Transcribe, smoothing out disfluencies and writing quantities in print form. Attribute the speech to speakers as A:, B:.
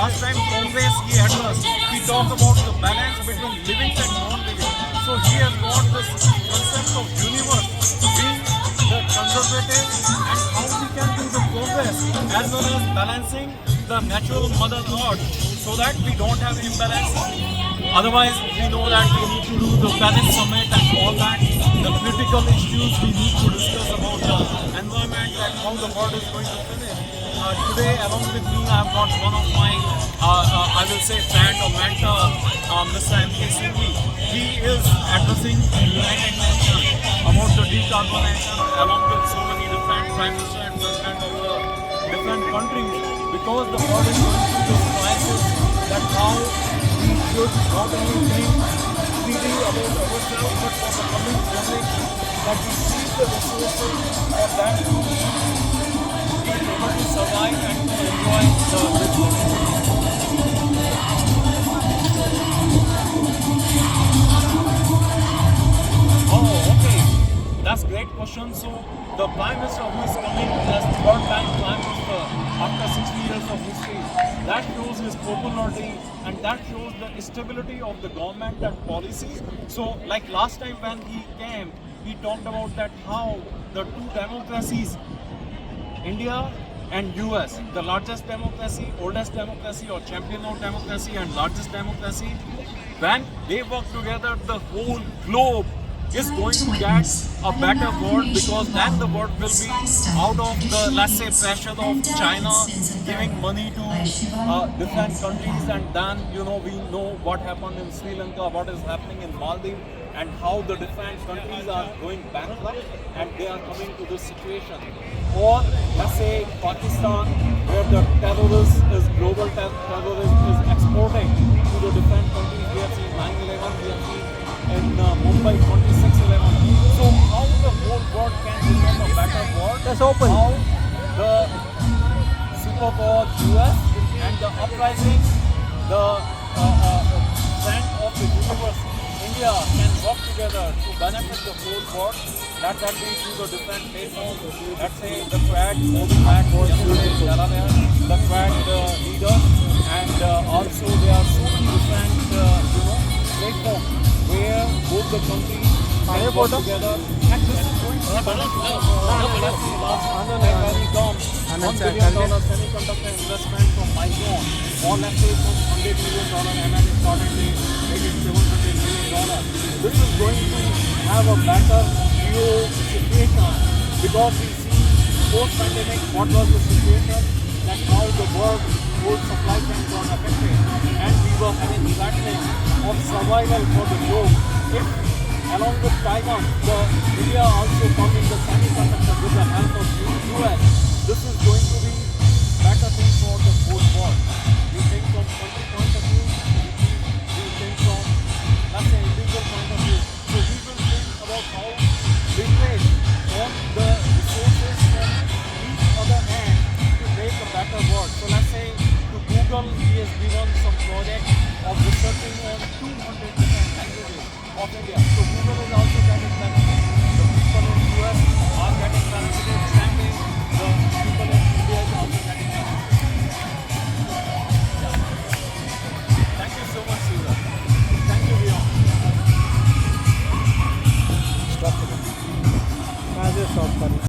A: last time Congress he addressed, he talked about the balance between living and non-living. So he has got this concept of universe being the conservative and how we can do the progress as well as balancing the natural mother earth so that we don't have imbalance. Otherwise, we know that we need to do the Paris summit and all that, the critical issues we need to discuss about the environment and how the world is going to finish. Today, along with me, I have got one of my, I will say, friend or mentor, Mr. M.K. Singhi. He is addressing the United Nations about the decarbonization along with so many different prime minister and president of the different countries because the world is going through this crisis that how we should not only think freely about ourselves but for the coming generation that we see the resources for that to be able to survive and to enjoy the rich life. Oh, okay. That's great question. So the Prime Minister who is coming as third time Prime Minister after 60 years of history, that shows his popularity and that shows the stability of the government and policies. So like last time when he came, he talked about that how the two democracies, India and US, the largest democracy, oldest democracy or champion of democracy and largest democracy, when they work together, the whole globe is going to get a better world because then the world will be out of the, let's say, pressure of China giving money to different countries, and then we know what happened in Sri Lanka, what is happening in Maldives, and how the different countries are going bankrupt and they are coming to this situation. Or let's say Pakistan, where the terrorist is global terrorism is exporting to the different countries. We have seen 9/11, we have seen in Mumbai 26/11. So how the whole world can become a better world?
B: That's open.
A: How the superpower US and the uprising, the trend of the universe, India can work together to benefit the whole world. That leads to the different places. Let's say the Quad, moving back yesterday in Delaware, the Quad leaders, and also there are so many different platforms where both the countries can work together. And this is going to be beneficial $1 billion semiconductor investment from Micron, or let's say from $100 million, and then it started making $700 million. This is going to have a better situation because we see post-pandemic what was the situation, that how the world whole supply chain got affected and we were having flattening of survival for the globe. If along with Taiwan, India also come in the semiconductor with the help of US, this is going to be better thing for the whole world. We think from country point of view, we think from, let's say, individual point of view. So we will think about how we trade on the resources from each other hand to make a better world. So let's say to Google, he has given some project of researching on 200 different languages of India.